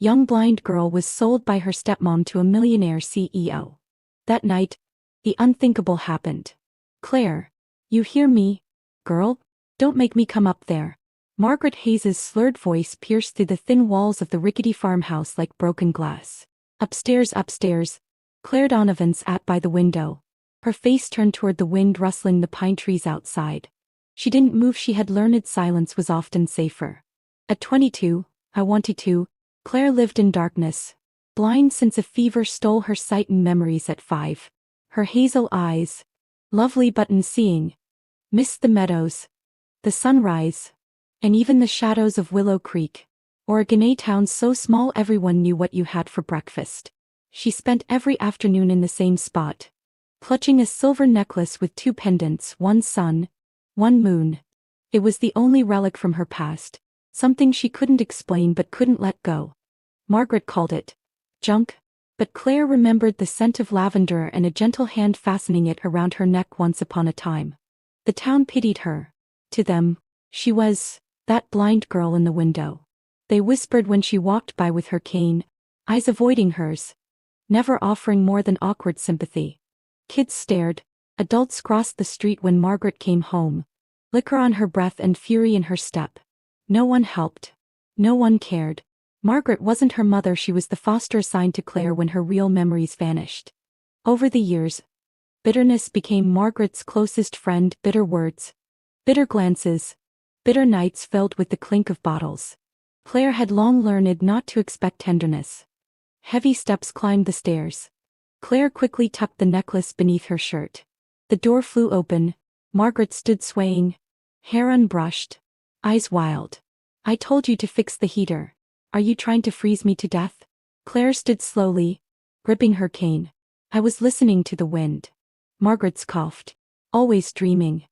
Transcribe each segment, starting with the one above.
young blind girl was sold by her stepmom to a millionaire CEO. That night, the unthinkable happened. "Claire, you hear me? Girl, don't make me come up there." Margaret Hayes's slurred voice pierced through the thin walls of the rickety farmhouse like broken glass. Upstairs. Claire Donovan sat by the window, her face turned toward the wind rustling the pine trees outside. She didn't move. She had learned silence was often safer. At 22, I wanted to. Claire lived in darkness, blind since a fever stole her sight and memories at 5. Her hazel eyes, lovely but unseeing, missed the meadows, the sunrise, and even the shadows of Willow Creek, or a Gannett town so small everyone knew what you had for breakfast. She spent every afternoon in the same spot, clutching a silver necklace with 2 pendants, one sun, one moon. It was the only relic from her past, something she couldn't explain but couldn't let go. Margaret called it junk, but Claire remembered the scent of lavender and a gentle hand fastening it around her neck once upon a time. The town pitied her. To them, she was that blind girl in the window. They whispered when she walked by with her cane, eyes avoiding hers, never offering more than awkward sympathy. Kids stared, adults crossed the street when Margaret came home, liquor on her breath and fury in her step. No one helped. No one cared. Margaret wasn't her mother. She was the foster assigned to Claire when her real memories vanished. Over the years, bitterness became Margaret's closest friend. Bitter words, bitter glances, bitter nights filled with the clink of bottles. Claire had long learned not to expect tenderness. Heavy steps climbed the stairs. Claire quickly tucked the necklace beneath her shirt. The door flew open. Margaret stood swaying, hair unbrushed, eyes wild. "I told you to fix the heater. Are you trying to freeze me to death?" Claire stood slowly, gripping her cane. "I was listening to the wind." Margaret scoffed. "Always dreaming.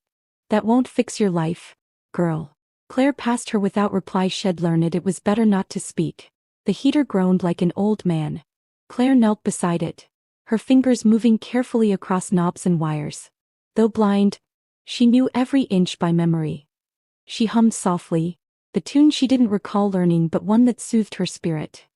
That won't fix your life, girl." Claire passed her without reply. She'd learned it was better not to speak. The heater groaned like an old man. Claire knelt beside it, her fingers moving carefully across knobs and wires. Though blind, she knew every inch by memory. She hummed softly, the tune she didn't recall learning but one that soothed her spirit.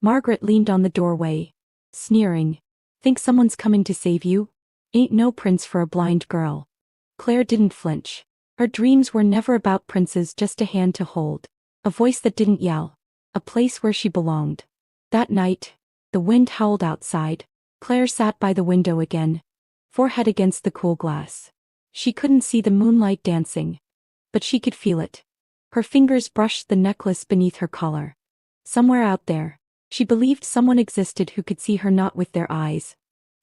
Margaret leaned on the doorway, sneering. "Think someone's coming to save you? Ain't no prince for a blind girl." Claire didn't flinch. Her dreams were never about princes, just a hand to hold, a voice that didn't yell, a place where she belonged. That night, the wind howled outside. Claire sat by the window again, forehead against the cool glass. She couldn't see the moonlight dancing, but she could feel it. Her fingers brushed the necklace beneath her collar. Somewhere out there, she believed someone existed who could see her not with their eyes,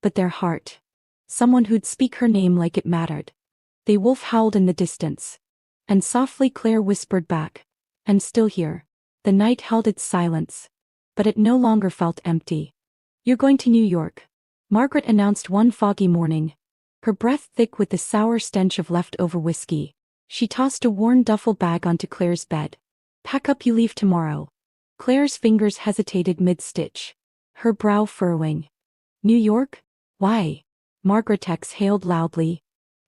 but their heart. Someone who'd speak her name like it mattered. The wolf howled in the distance, and softly Claire whispered back, "I'm still here." The night held its silence, but it no longer felt empty. "You're going to New York," Margaret announced one foggy morning, her breath thick with the sour stench of leftover whiskey. She tossed a worn duffel bag onto Claire's bed. "Pack up, you leave tomorrow." Claire's fingers hesitated mid-stitch, her brow furrowing. "New York? Why?" Margaret exhaled loudly,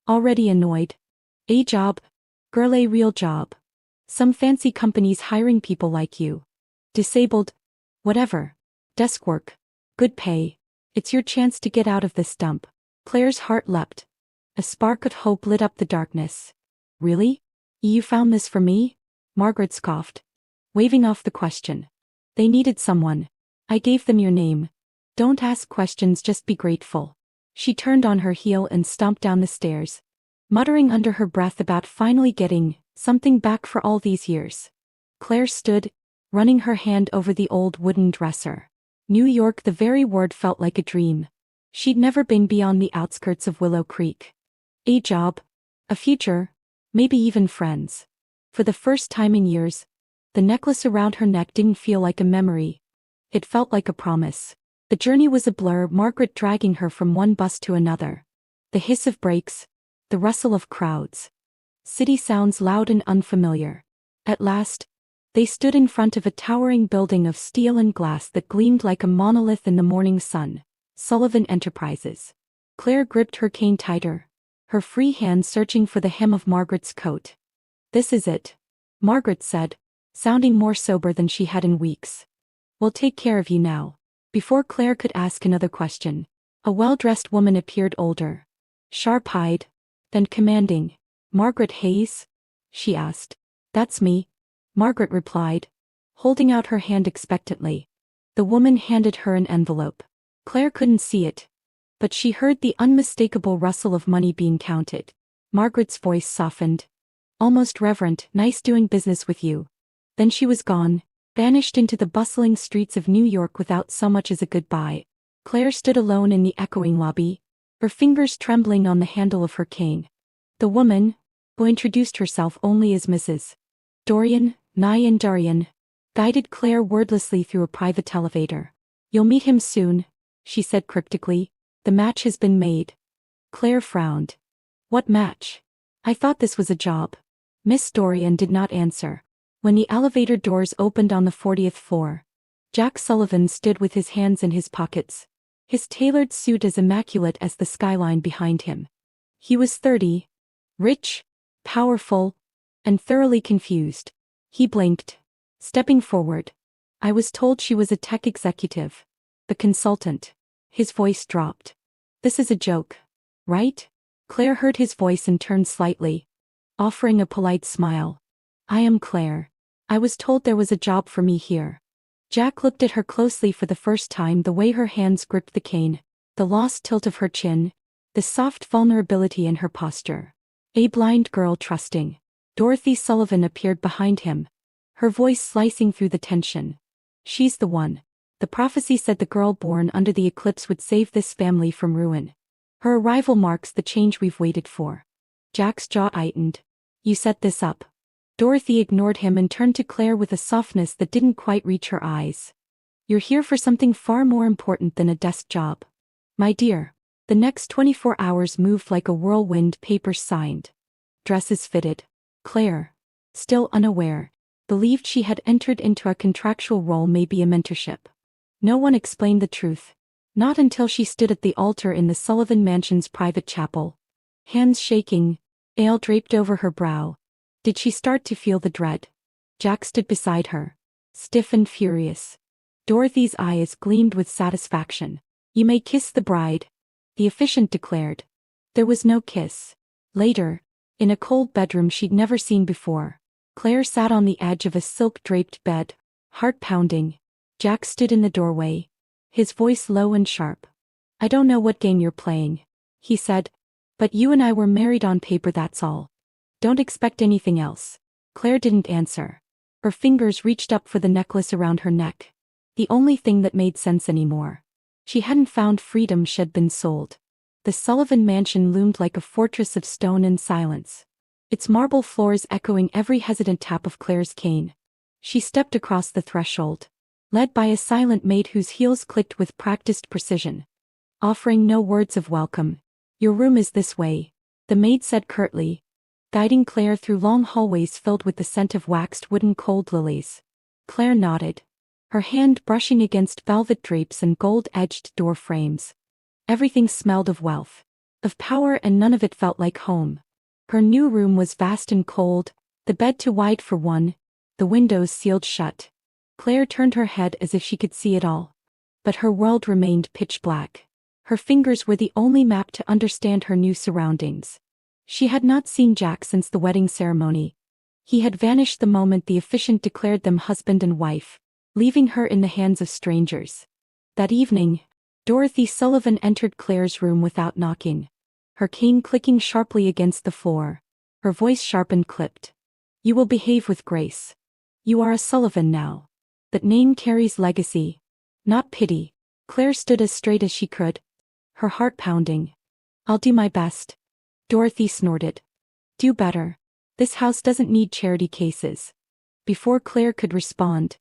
already annoyed. "A job. Girl, a real job. Some fancy company's hiring people like you. Disabled. Whatever. Desk work. Good pay. It's your chance to get out of this dump." Claire's heart leapt. A spark of hope lit up the darkness. "Really? You found this for me?" Margaret scoffed, waving off the question. "They needed someone. I gave them your name. Don't ask questions, just be grateful." She turned on her heel and stomped down the stairs, muttering under her breath about finally getting something back for all these years. Claire stood, running her hand over the old wooden dresser. New York, the very word felt like a dream. She'd never been beyond the outskirts of Willow Creek. A job, a future, maybe even friends. For the first time in years, the necklace around her neck didn't feel like a memory. It felt like a promise. The journey was a blur, Margaret dragging her from one bus to another. The hiss of brakes, the rustle of crowds. City sounds loud and unfamiliar. At last, they stood in front of a towering building of steel and glass that gleamed like a monolith in the morning sun. Sullivan Enterprises. Claire gripped her cane tighter, her free hand searching for the hem of Margaret's coat. "This is it," Margaret said, sounding more sober than she had in weeks. We'll take care of you now. Before Claire could ask another question, a well-dressed woman appeared, older, sharp-eyed, then commanding. Margaret Hayes? She asked. That's me, Margaret replied, holding out her hand expectantly. The woman handed her an envelope. Claire couldn't see it, but she heard the unmistakable rustle of money being counted. Margaret's voice softened, almost reverent. Nice doing business with you. Then she was gone, vanished into the bustling streets of New York without so much as a goodbye. Claire stood alone in the echoing lobby, her fingers trembling on the handle of her cane. The woman, who introduced herself only as Mrs. Dorian, Nyan Dorian, guided Claire wordlessly through a private elevator. You'll meet him soon, she said cryptically. The match has been made. Claire frowned. What match? I thought this was a job. Miss Dorian did not answer. When the elevator doors opened on the 40th floor, Jack Sullivan stood with his hands in his pockets, his tailored suit as immaculate as the skyline behind him. He was 30, rich, powerful, and thoroughly confused. He blinked, stepping forward. I was told she was a tech executive. The consultant. His voice dropped. This is a joke, right? Claire heard his voice and turned slightly, offering a polite smile. I am Claire. I was told there was a job for me here. Jack looked at her closely for the first time, the way her hands gripped the cane, the lost tilt of her chin, the soft vulnerability in her posture. A blind girl trusting. Dorothy Sullivan appeared behind him, her voice slicing through the tension. She's the one. The prophecy said the girl born under the eclipse would save this family from ruin. Her arrival marks the change we've waited for. Jack's jaw tightened. You set this up. Dorothy ignored him and turned to Claire with a softness that didn't quite reach her eyes. You're here for something far more important than a desk job. My dear. The next 24 hours moved like a whirlwind. Papers signed. Dresses fitted. Claire, still unaware, believed she had entered into a contractual role, maybe a mentorship. No one explained the truth. Not until she stood at the altar in the Sullivan Mansion's private chapel. Hands shaking, veil draped over her brow, did she start to feel the dread. Jack stood beside her, stiff and furious. Dorothy's eyes gleamed with satisfaction. You may kiss the bride, the officiant declared. There was no kiss. Later, in a cold bedroom she'd never seen before, Claire sat on the edge of a silk-draped bed, heart pounding. Jack stood in the doorway, his voice low and sharp. I don't know what game you're playing, he said, but you and I were married on paper, that's all. Don't expect anything else. Claire didn't answer. Her fingers reached up for the necklace around her neck. The only thing that made sense anymore. She hadn't found freedom, she'd been sold. The Sullivan Mansion loomed like a fortress of stone and silence, its marble floors echoing every hesitant tap of Claire's cane. She stepped across the threshold, led by a silent maid whose heels clicked with practiced precision. Offering no words of welcome. Your room is this way, the maid said curtly, guiding Claire through long hallways filled with the scent of waxed wooden cold lilies. Claire nodded, her hand brushing against velvet drapes and gold-edged door frames. Everything smelled of wealth, of power, and none of it felt like home. Her new room was vast and cold, the bed too wide for one, the windows sealed shut. Claire turned her head as if she could see it all. But her world remained pitch black. Her fingers were the only map to understand her new surroundings. She had not seen Jack since the wedding ceremony. He had vanished the moment the officiant declared them husband and wife, leaving her in the hands of strangers. That evening, Dorothy Sullivan entered Claire's room without knocking, her cane clicking sharply against the floor, her voice sharp and clipped. You will behave with grace. You are a Sullivan now. That name carries legacy, not pity. Claire stood as straight as she could, her heart pounding. I'll do my best. Dorothy snorted. Do better. This house doesn't need charity cases. Before Claire could respond,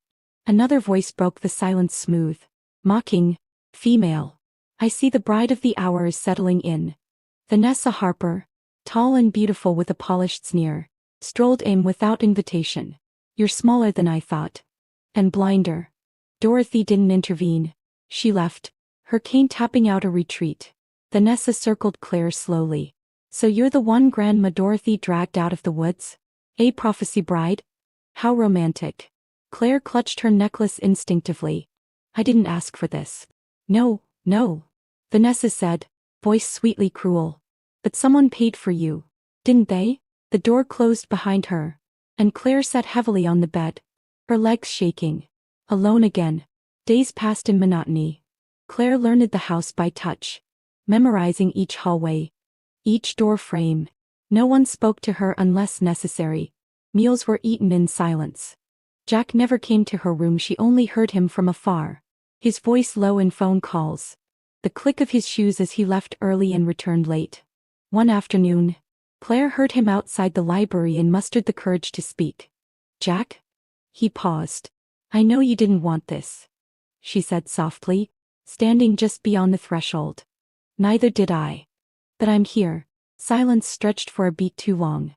another voice broke the silence, smooth, mocking, female. I see the bride of the hour is settling in. Vanessa Harper, tall and beautiful with a polished sneer, strolled in without invitation. You're smaller than I thought. And blinder. Dorothy didn't intervene. She left, her cane tapping out a retreat. Vanessa circled Claire slowly. So you're the one Grandma Dorothy dragged out of the woods? A prophecy bride? How romantic. Claire clutched her necklace instinctively. I didn't ask for this. No, no. Vanessa said, voice sweetly cruel. But someone paid for you. Didn't they? The door closed behind her, and Claire sat heavily on the bed, her legs shaking. Alone again. Days passed in monotony. Claire learned the house by touch, memorizing each hallway, each door frame. No one spoke to her unless necessary. Meals were eaten in silence. Jack never came to her room, she only heard him from afar. His voice low in phone calls. The click of his shoes as he left early and returned late. One afternoon, Claire heard him outside the library and mustered the courage to speak. Jack? He paused. I know you didn't want this, she said softly, standing just beyond the threshold. Neither did I. But I'm here. Silence stretched for a beat too long.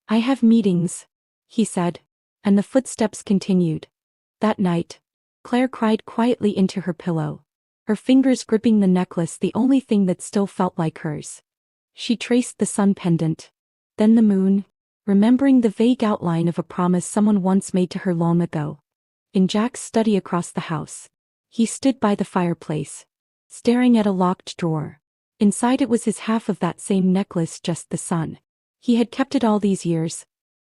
I have meetings, he said, and the footsteps continued. That night, Claire cried quietly into her pillow, her fingers gripping the necklace, the only thing that still felt like hers. She traced the sun pendant, then the moon, remembering the vague outline of a promise someone once made to her long ago. In Jack's study across the house, he stood by the fireplace, staring at a locked drawer. Inside it was his half of that same necklace, just the sun. He had kept it all these years.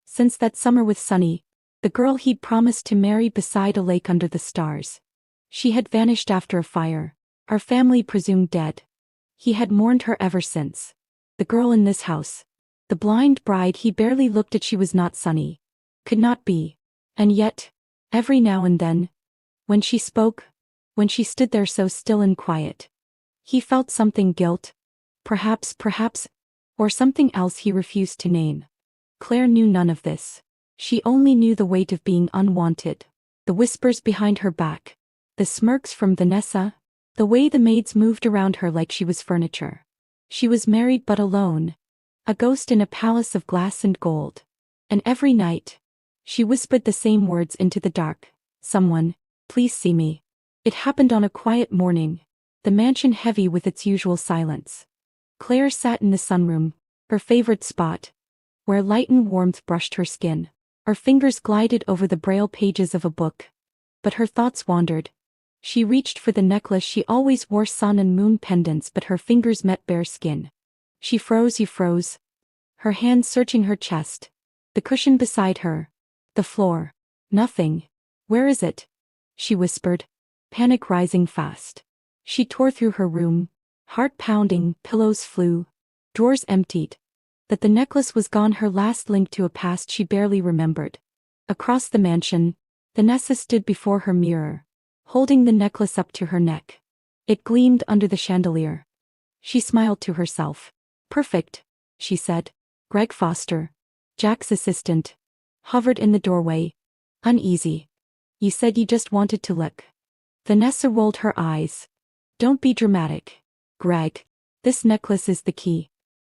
Since that summer with Sunny, the girl he'd promised to marry beside a lake under the stars. She had vanished after a fire, our family presumed dead. He had mourned her ever since. The girl in this house, the blind bride he barely looked at, she was not Sunny. Could not be. And yet, every now and then, when she spoke, when she stood there so still and quiet, he felt something, guilt, perhaps, or something else he refused to name. Claire knew none of this. She only knew the weight of being unwanted, the whispers behind her back, the smirks from Vanessa, the way the maids moved around her like she was furniture. She was married but alone, a ghost in a palace of glass and gold. And every night, she whispered the same words into the dark. Someone, please see me. It happened on a quiet morning, the mansion heavy with its usual silence. Claire sat in the sunroom, her favorite spot, where light and warmth brushed her skin. Her fingers glided over the braille pages of a book. But her thoughts wandered. She reached for the necklace she always wore, sun and moon pendants, but her fingers met bare skin. She froze. You froze. Her hands searching her chest, the cushion beside her, the floor. Nothing. Where is it? She whispered, panic rising fast. She tore through her room, heart pounding, pillows flew, drawers emptied. That the necklace was gone, her last link to a past she barely remembered. Across the mansion, Vanessa stood before her mirror, holding the necklace up to her neck. It gleamed under the chandelier. She smiled to herself. Perfect, she said. Greg Foster, Jack's assistant, hovered in the doorway, uneasy. You said you just wanted to look. Vanessa rolled her eyes. Don't be dramatic, Greg. This necklace is the key.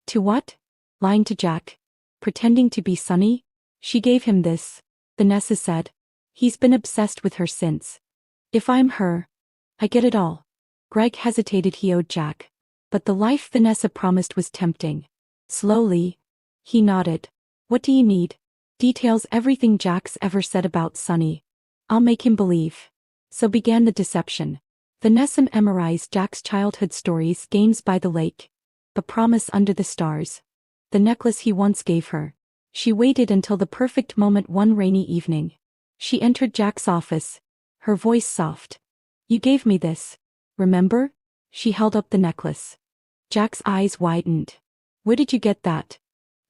To what? Lying to Jack? Pretending to be Sunny? She gave him this, Vanessa said. He's been obsessed with her since. If I'm her, I get it all. Greg hesitated. He owed Jack. But the life Vanessa promised was tempting. Slowly, he nodded. What do you need? Details, everything Jack's ever said about Sunny. I'll make him believe. So began the deception. Vanessa memorized Jack's childhood stories, games by the lake, a promise under the stars, the necklace he once gave her. She waited until the perfect moment. One rainy evening, she entered Jack's office, her voice soft. You gave me this, remember? She held up the necklace. Jack's eyes widened. Where did you get that?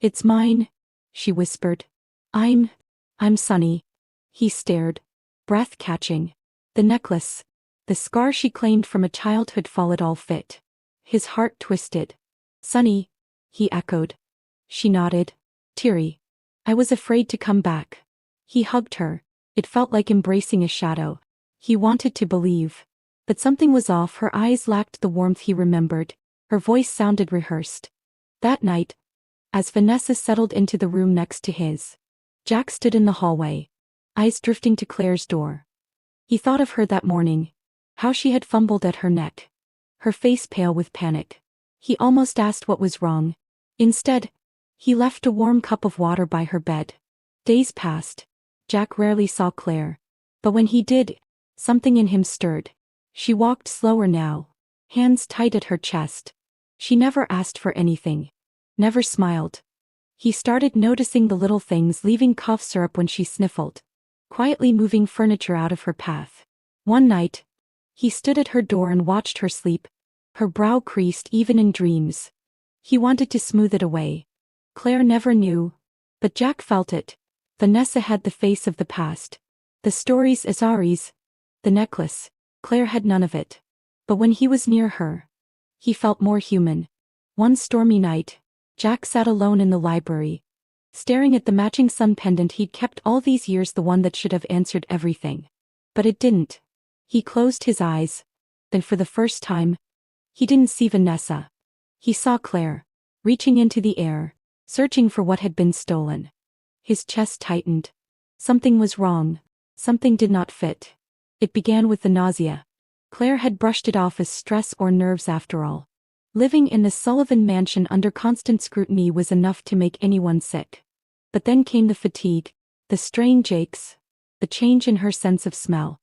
It's mine, she whispered. I'm Sunny. He stared, breath catching. The necklace, the scar she claimed from a childhood fall, it all fit. His heart twisted. Sunny, he echoed. She nodded, teary. I was afraid to come back. He hugged her. It felt like embracing a shadow. He wanted to believe. But something was off. Her eyes lacked the warmth he remembered. Her voice sounded rehearsed. That night, as Vanessa settled into the room next to his, Jack stood in the hallway, eyes drifting to Claire's door. He thought of her that morning, how she had fumbled at her neck, her face pale with panic. He almost asked what was wrong. Instead, he left a warm cup of water by her bed. Days passed. Jack rarely saw Claire. But when he did, something in him stirred. She walked slower now, hands tight at her chest. She never asked for anything. Never smiled. He started noticing the little things, leaving cough syrup when she sniffled. Quietly moving furniture out of her path. One night, he stood at her door and watched her sleep, her brow creased even in dreams. He wanted to smooth it away. Claire never knew, but Jack felt it. Vanessa had the face of the past. The stories, Azari's, the necklace. Claire had none of it. But when he was near her, he felt more human. One stormy night, Jack sat alone in the library, staring at the matching sun pendant he'd kept all these years, the one that should have answered everything. But it didn't. He closed his eyes. Then for the first time, he didn't see Vanessa. He saw Claire, reaching into the air, searching for what had been stolen. His chest tightened. Something was wrong. Something did not fit. It began with the nausea. Claire had brushed it off as stress or nerves after all. Living in the Sullivan mansion under constant scrutiny was enough to make anyone sick. But then came the fatigue, the strange aches, the change in her sense of smell.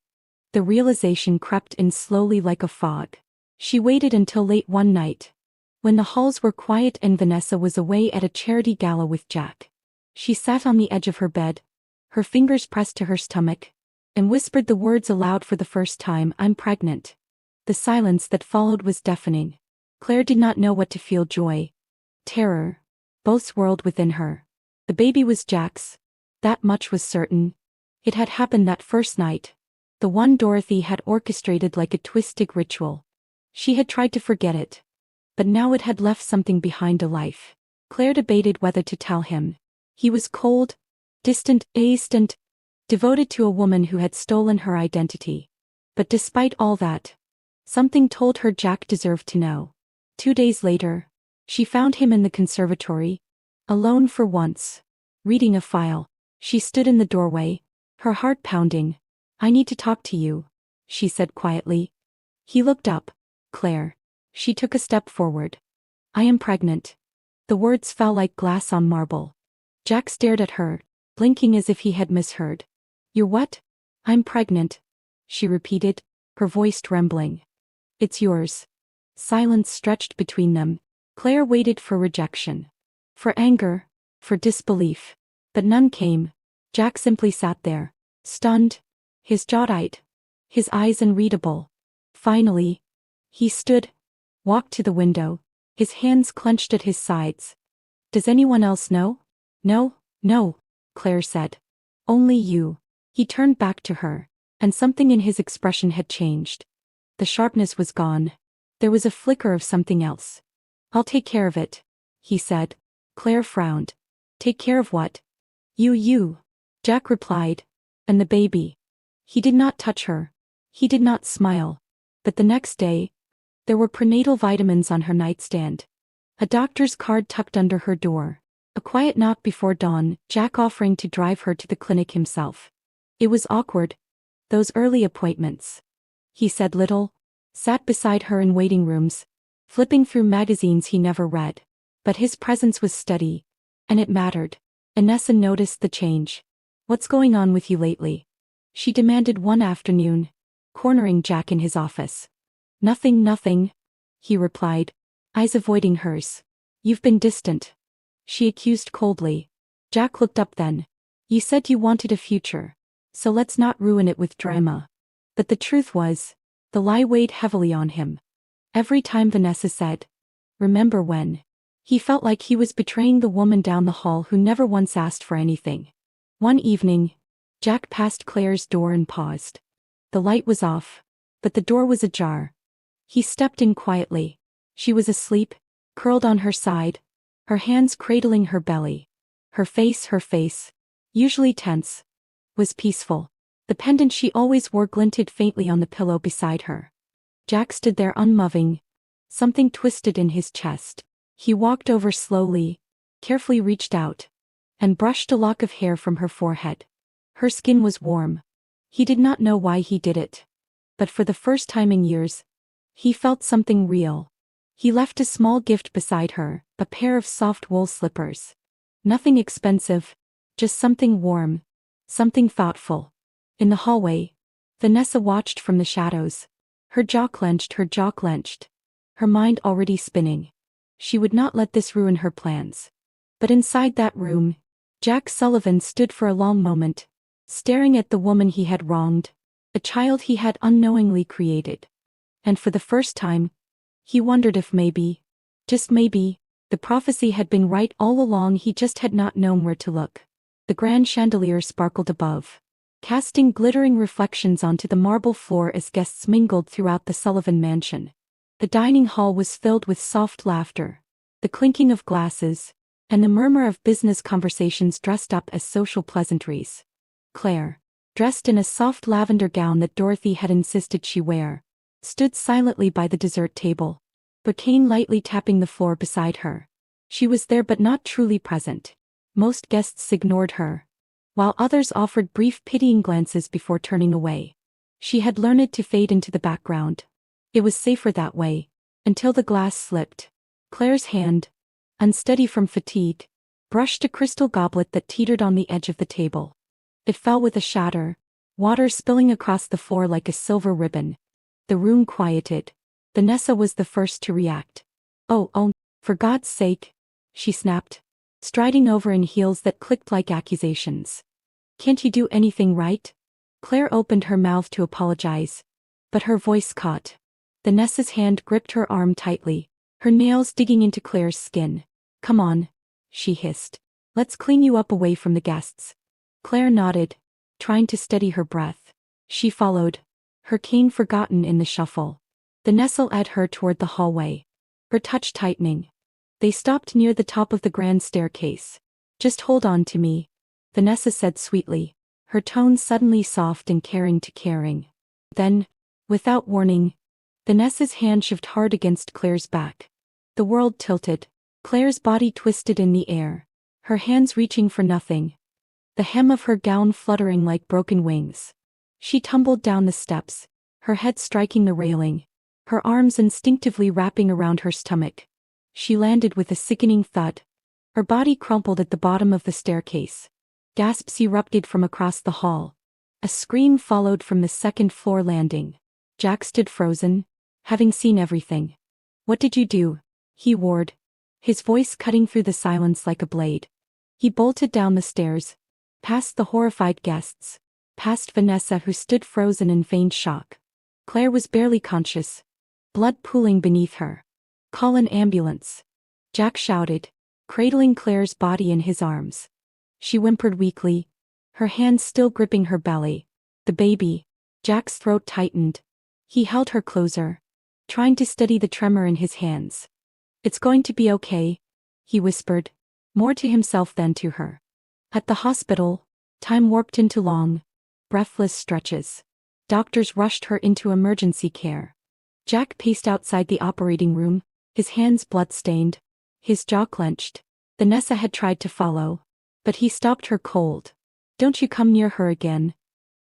The realization crept in slowly like a fog. She waited until late one night, when the halls were quiet and Vanessa was away at a charity gala with Jack. She sat on the edge of her bed, her fingers pressed to her stomach, and whispered the words aloud for the first time, "I'm pregnant." The silence that followed was deafening. Claire did not know what to feel: joy, terror, both swirled within her. The baby was Jack's. That much was certain. It had happened that first night. The one Dorothy had orchestrated like a twisted ritual. She had tried to forget it. But now it had left something behind, a life. Claire debated whether to tell him. He was cold, distant, devoted to a woman who had stolen her identity. But despite all that, something told her Jack deserved to know. 2 days later, she found him in the conservatory, alone for once, reading a file. She stood in the doorway, her heart pounding. "I need to talk to you," she said quietly. He looked up. "Claire." She took a step forward. "I am pregnant." The words fell like glass on marble. Jack stared at her, blinking as if he had misheard. "You're what?" "I'm pregnant," she repeated, her voice trembling. "It's yours." Silence stretched between them. Claire waited for rejection, for anger, for disbelief. But none came. Jack simply sat there, stunned, his jaw tight, his eyes unreadable. Finally, he stood, walked to the window, his hands clenched at his sides. "Does anyone else know?" No, Claire said. "Only you." He turned back to her, and something in his expression had changed. The sharpness was gone. There was a flicker of something else. "I'll take care of it," he said. Claire frowned. "Take care of what?" You, Jack replied. "And the baby." He did not touch her. He did not smile. But the next day, there were prenatal vitamins on her nightstand. A doctor's card tucked under her door. A quiet knock before dawn, Jack offering to drive her to the clinic himself. It was awkward, those early appointments. He said little, sat beside her in waiting rooms, flipping through magazines he never read. But his presence was steady, and it mattered. Vanessa noticed the change. "What's going on with you lately?" she demanded one afternoon, cornering Jack in his office. Nothing, he replied, eyes avoiding hers. "You've been distant," she accused coldly. Jack looked up then. "You said you wanted a future, so let's not ruin it with drama." But the truth was, the lie weighed heavily on him. Every time Vanessa said, "Remember when?" he felt like he was betraying the woman down the hall who never once asked for anything. One evening, Jack passed Claire's door and paused. The light was off, but the door was ajar. He stepped in quietly. She was asleep, curled on her side, her hands cradling her belly. Her face, usually tense, was peaceful. The pendant she always wore glinted faintly on the pillow beside her. Jack stood there unmoving, something twisted in his chest. He walked over slowly, carefully reached out, and brushed a lock of hair from her forehead. Her skin was warm. He did not know why he did it. But for the first time in years, he felt something real. He left a small gift beside her, a pair of soft wool slippers. Nothing expensive, just something warm, something thoughtful. In the hallway, Vanessa watched from the shadows. Her jaw clenched, her jaw clenched. Her mind already spinning. She would not let this ruin her plans. But inside that room, Jack Sullivan stood for a long moment, staring at the woman he had wronged, a child he had unknowingly created. And for the first time, he wondered if maybe, just maybe, the prophecy had been right all along. He just had not known where to look. The grand chandelier sparkled above, casting glittering reflections onto the marble floor as guests mingled throughout the Sullivan mansion. The dining hall was filled with soft laughter, the clinking of glasses, and the murmur of business conversations dressed up as social pleasantries. Claire, dressed in a soft lavender gown that Dorothy had insisted she wear, stood silently by the dessert table, bouquet lightly tapping the floor beside her. She was there but not truly present. Most guests ignored her, while others offered brief pitying glances before turning away. She had learned to fade into the background. It was safer that way, until the glass slipped. Claire's hand, unsteady from fatigue, brushed a crystal goblet that teetered on the edge of the table. It fell with a shatter, water spilling across the floor like a silver ribbon. The room quieted. Vanessa was the first to react. Oh, for God's sake, she snapped, striding over in heels that clicked like accusations. Can't you do anything right? Claire opened her mouth to apologize, but her voice caught. Vanessa's hand gripped her arm tightly, her nails digging into Claire's skin. Come on, she hissed. Let's clean you up away from the guests. Claire nodded, trying to steady her breath. She followed, her cane forgotten in the shuffle. Vanessa led her toward the hallway, her touch tightening. They stopped near the top of the grand staircase. Just hold on to me, Vanessa said sweetly, her tone suddenly soft and caring. Then, without warning, Vanessa's hand shoved hard against Claire's back. The world tilted. Claire's body twisted in the air, her hands reaching for nothing, the hem of her gown fluttering like broken wings. She tumbled down the steps, her head striking the railing, her arms instinctively wrapping around her stomach. She landed with a sickening thud. Her body crumpled at the bottom of the staircase. Gasps erupted from across the hall. A scream followed from the second-floor landing. Jack stood frozen, having seen everything. What did you do? He roared, his voice cutting through the silence like a blade. He bolted down the stairs, past the horrified guests, past Vanessa who stood frozen in feigned shock. Claire was barely conscious, blood pooling beneath her. Call an ambulance, Jack shouted, cradling Claire's body in his arms. She whimpered weakly, her hands still gripping her belly. The baby. Jack's throat tightened. He held her closer, trying to steady the tremor in his hands. It's going to be okay, he whispered, more to himself than to her. At the hospital, time warped into long, breathless stretches. Doctors rushed her into emergency care. Jack paced outside the operating room, his hands blood-stained, his jaw clenched. Vanessa had tried to follow, but he stopped her cold. Don't you come near her again,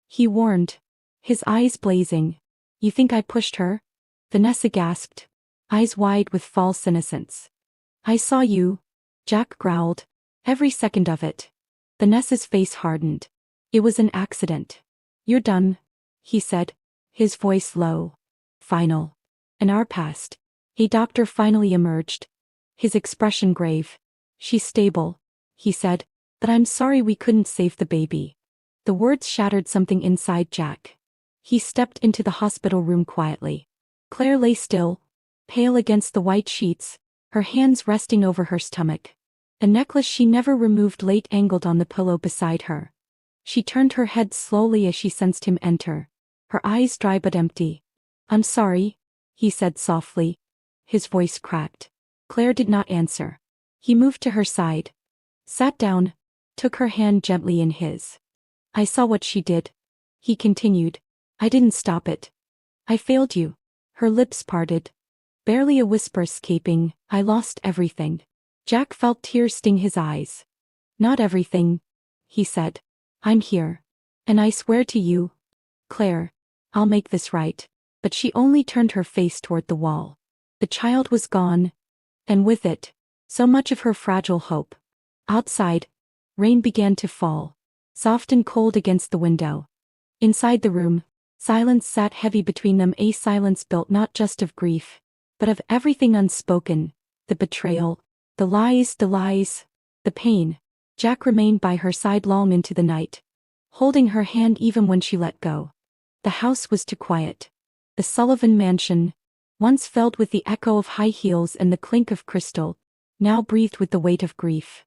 he warned, his eyes blazing. You think I pushed her? Vanessa gasped, eyes wide with false innocence. I saw you, Jack growled, every second of it. Vanessa's face hardened. It was an accident. You're done, he said, his voice low. Final. An hour passed. A doctor finally emerged, his expression grave. She's stable, he said, but I'm sorry we couldn't save the baby. The words shattered something inside Jack. He stepped into the hospital room quietly. Claire lay still, pale against the white sheets, her hands resting over her stomach. A necklace she never removed lay angled on the pillow beside her. She turned her head slowly as she sensed him enter, her eyes dry but empty. I'm sorry, he said softly. His voice cracked. Claire did not answer. He moved to her side, sat down, took her hand gently in his. I saw what she did, he continued. I didn't stop it. I failed you. Her lips parted, barely a whisper escaping. I lost everything. Jack felt tears sting his eyes. Not everything, he said. I'm here. And I swear to you, Claire, I'll make this right. But she only turned her face toward the wall. The child was gone, and with it, so much of her fragile hope. Outside, rain began to fall, soft and cold against the window. Inside the room, Silence sat heavy between them, a silence built not just of grief, but of everything unspoken, the betrayal, the lies, the pain. Jack remained by her side long into the night, holding her hand even when she let go. The house was too quiet. The Sullivan mansion, once filled with the echo of high heels and the clink of crystal, now breathed with the weight of grief.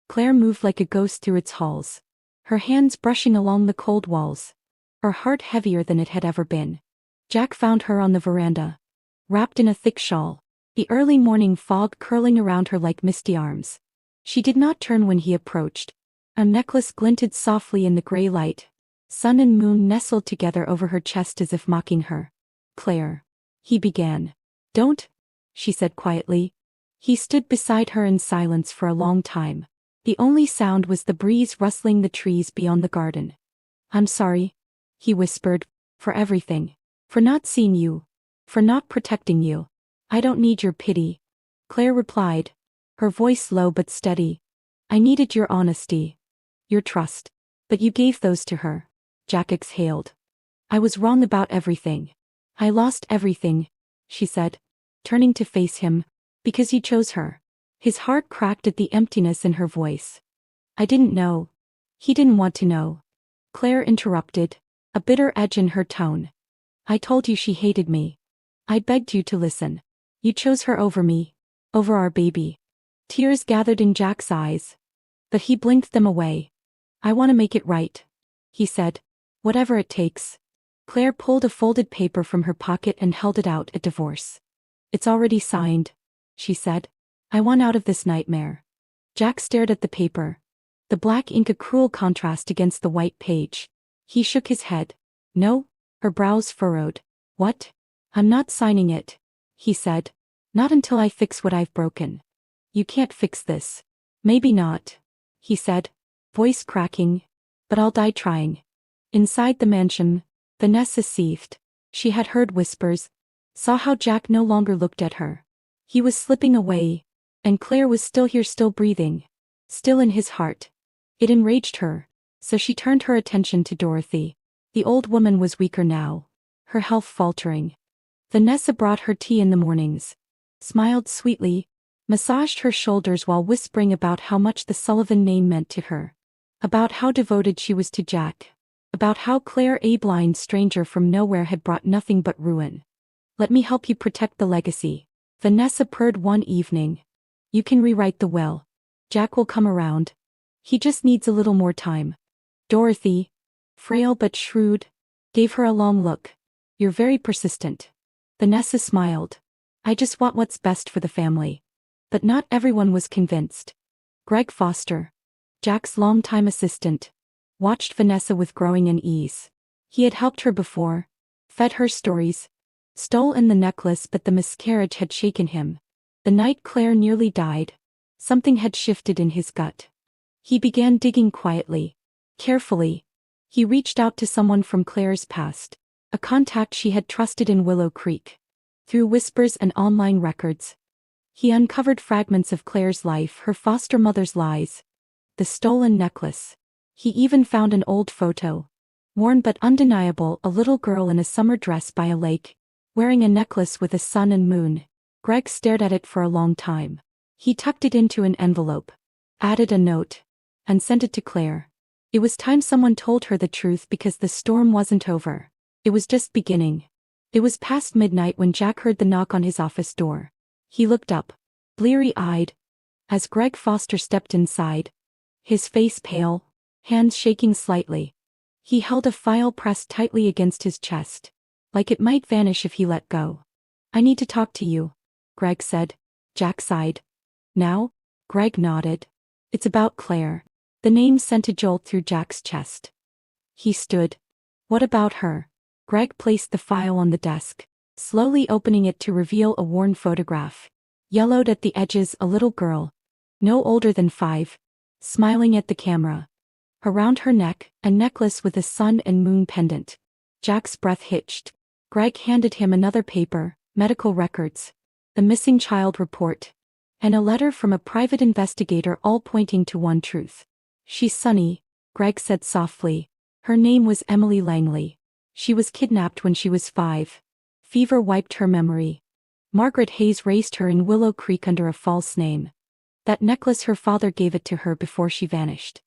Claire moved like a ghost through its halls, her hands brushing along the cold walls, her heart heavier than it had ever been. Jack found her on the veranda, wrapped in a thick shawl, the early morning fog curling around her like misty arms. She did not turn when he approached. A necklace glinted softly in the gray light. Sun and moon nestled together over her chest as if mocking her. "Claire," he began. "Don't," she said quietly. He stood beside her in silence for a long time. The only sound was the breeze rustling the trees beyond the garden. "I'm sorry," he whispered, "for everything. For not seeing you. For not protecting you. I don't need your pity," Claire replied, her voice low but steady. "I needed your honesty. Your trust. But you gave those to her." Jack exhaled. "I was wrong about everything. I lost everything," she said, turning to face him, "because you chose her." His heart cracked at the emptiness in her voice. "I didn't know." He didn't want to know. Claire interrupted, a bitter edge in her tone. "I told you she hated me. I begged you to listen. You chose her over me. Over our baby." Tears gathered in Jack's eyes, but he blinked them away. "I want to make it right," he said. "Whatever it takes." Claire pulled a folded paper from her pocket and held it out. "A divorce. It's already signed," she said. "I want out of this nightmare." Jack stared at the paper, the black ink a cruel contrast against the white page. He shook his head. "No?" Her brows furrowed. "What?" "I'm not signing it," he said. "Not until I fix what I've broken." "You can't fix this." "Maybe not," he said, voice cracking. "But I'll die trying." Inside the mansion, Vanessa seethed. She had heard whispers, saw how Jack no longer looked at her. He was slipping away, and Claire was still here, still breathing, still in his heart. It enraged her, so she turned her attention to Dorothy. The old woman was weaker now, her health faltering. Vanessa brought her tea in the mornings, smiled sweetly, massaged her shoulders while whispering about how much the Sullivan name meant to her, about how devoted she was to Jack, about how Claire, a blind stranger from nowhere, had brought nothing but ruin. "Let me help you protect the legacy," Vanessa purred one evening. "You can rewrite the will. Jack will come around. He just needs a little more time." Dorothy, frail but shrewd, gave her a long look. "You're very persistent." Vanessa smiled. "I just want what's best for the family." But not everyone was convinced. Greg Foster, Jack's longtime assistant, watched Vanessa with growing unease. He had helped her before, fed her stories, stolen the necklace, but the miscarriage had shaken him. The night Claire nearly died, something had shifted in his gut. He began digging quietly, carefully. He reached out to someone from Claire's past, a contact she had trusted in Willow Creek. Through whispers and online records, he uncovered fragments of Claire's life, her foster mother's lies, the stolen necklace. He even found an old photo, worn but undeniable, a little girl in a summer dress by a lake, wearing a necklace with a sun and moon. Greg stared at it for a long time. He tucked it into an envelope, added a note, and sent it to Claire. It was time someone told her the truth, because the storm wasn't over. It was just beginning. It was past midnight when Jack heard the knock on his office door. He looked up, bleary-eyed, as Greg Foster stepped inside, his face pale, hands shaking slightly. He held a file pressed tightly against his chest, like it might vanish if he let go. "I need to talk to you," Greg said. Jack sighed. "Now?" Greg nodded. "It's about Claire." The name sent a jolt through Jack's chest. He stood. "What about her?" Greg placed the file on the desk, slowly opening it to reveal a worn photograph. Yellowed at the edges, a little girl, no older than 5, smiling at the camera. Around her neck, a necklace with a sun and moon pendant. Jack's breath hitched. Greg handed him another paper, medical records, the missing child report, and a letter from a private investigator, all pointing to one truth. "She's Sunny," Greg said softly. "Her name was Emily Langley." She was kidnapped when she was 5. Fever wiped her memory. Margaret Hayes raised her in Willow Creek under a false name. That necklace, her father gave it to her before she vanished.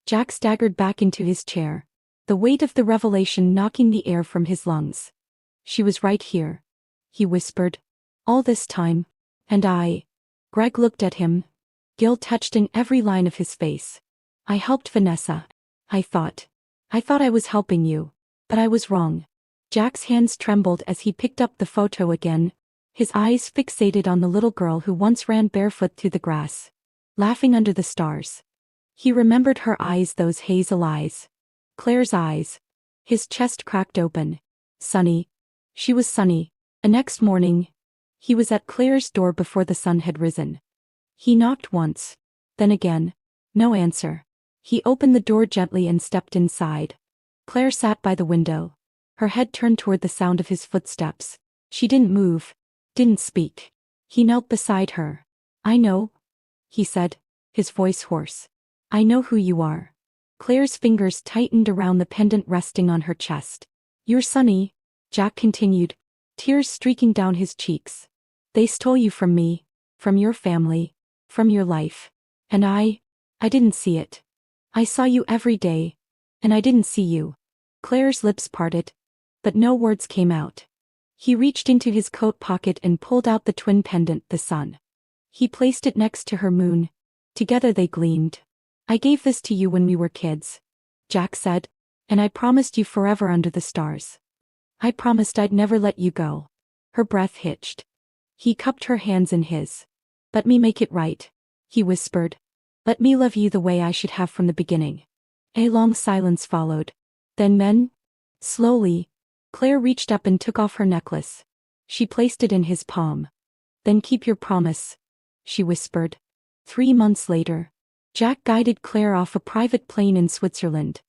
Jack staggered back into his chair, the weight of the revelation knocking the air from his lungs. She was right here, he whispered. All this time. And I. Greg looked at him, guilt touched in every line of his face. I helped Vanessa. I thought I was helping you. But I was wrong. Jack's hands trembled as he picked up the photo again, his eyes fixated on the little girl who once ran barefoot through the grass, laughing under the stars. He remembered her eyes, those hazel eyes. Claire's eyes. His chest cracked open. Sunny. She was Sunny. The next morning, he was at Claire's door before the sun had risen. He knocked once. Then again. No answer. He opened the door gently and stepped inside. Claire sat by the window, her head turned toward the sound of his footsteps. She didn't move, didn't speak. He knelt beside her. I know, he said, his voice hoarse. I know who you are. Claire's fingers tightened around the pendant resting on her chest. You're Sunny, Jack continued, tears streaking down his cheeks. They stole you from me, from your family, from your life. And I didn't see it. I saw you every day. And I didn't see you. Claire's lips parted, but no words came out. He reached into his coat pocket and pulled out the twin pendant, the sun. He placed it next to her moon. Together they gleamed. I gave this to you when we were kids, Jack said, and I promised you forever under the stars. I promised I'd never let you go. Her breath hitched. He cupped her hands in his. Let me make it right, he whispered. Let me love you the way I should have from the beginning. A long silence followed. Then slowly, Claire reached up and took off her necklace. She placed it in his palm. Then keep your promise, she whispered. 3 months later, Jack guided Claire off a private plane in Switzerland,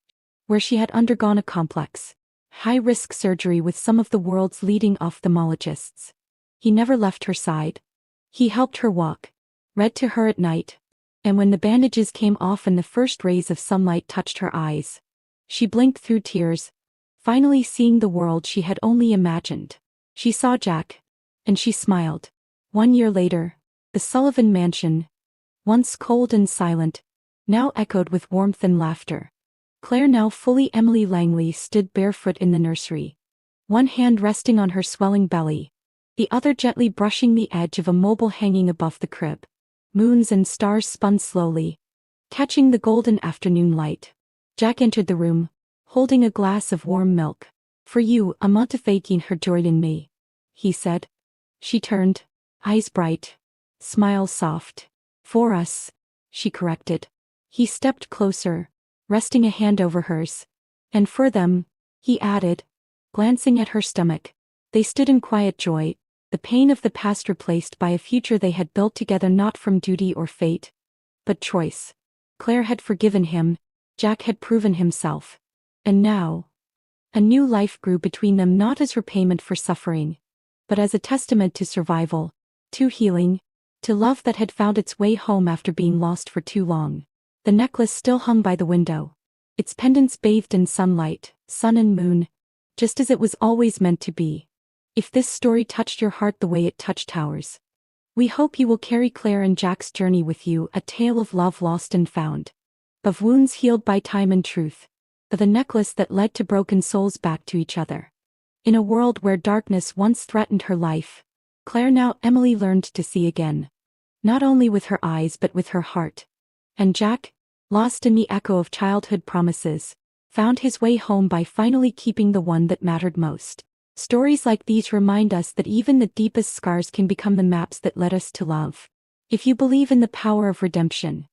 where she had undergone a complex, high-risk surgery with some of the world's leading ophthalmologists. He never left her side. He helped her walk, read to her at night, and when the bandages came off and the first rays of sunlight touched her eyes, she blinked through tears, finally seeing the world she had only imagined. She saw Jack, and she smiled. 1 year later, the Sullivan mansion, once cold and silent, now echoed with warmth and laughter. Claire, now fully Emily Langley, stood barefoot in the nursery, one hand resting on her swelling belly, the other gently brushing the edge of a mobile hanging above the crib. Moons and stars spun slowly, catching the golden afternoon light. Jack entered the room, holding a glass of warm milk. For you, a motivating her joy in me, he said. She turned, eyes bright, smile soft. For us, she corrected. He stepped closer, resting a hand over hers. And for them, he added, glancing at her stomach. They stood in quiet joy, the pain of the past replaced by a future they had built together, not from duty or fate, but choice. Claire had forgiven him, Jack had proven himself. And now, a new life grew between them, not as repayment for suffering, but as a testament to survival, to healing, to love that had found its way home after being lost for too long. The necklace still hung by the window, its pendants bathed in sunlight, sun and moon, just as it was always meant to be. If this story touched your heart the way it touched ours, we hope you will carry Claire and Jack's journey with you, a tale of love lost and found, of wounds healed by time and truth, of a necklace that led to broken souls back to each other. In a world where darkness once threatened her life, Claire, now Emily, learned to see again, not only with her eyes but with her heart. And Jack, lost in the echo of childhood promises, found his way home by finally keeping the one that mattered most. Stories like these remind us that even the deepest scars can become the maps that led us to love. If you believe in the power of redemption,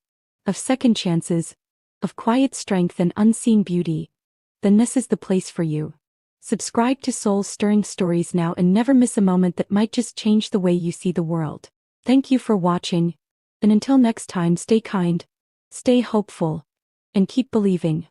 of second chances, of quiet strength and unseen beauty, then this is the place for you. Subscribe to soul-stirring stories now and never miss a moment that might just change the way you see the world. Thank you for watching, and until next time, stay kind, stay hopeful, and keep believing.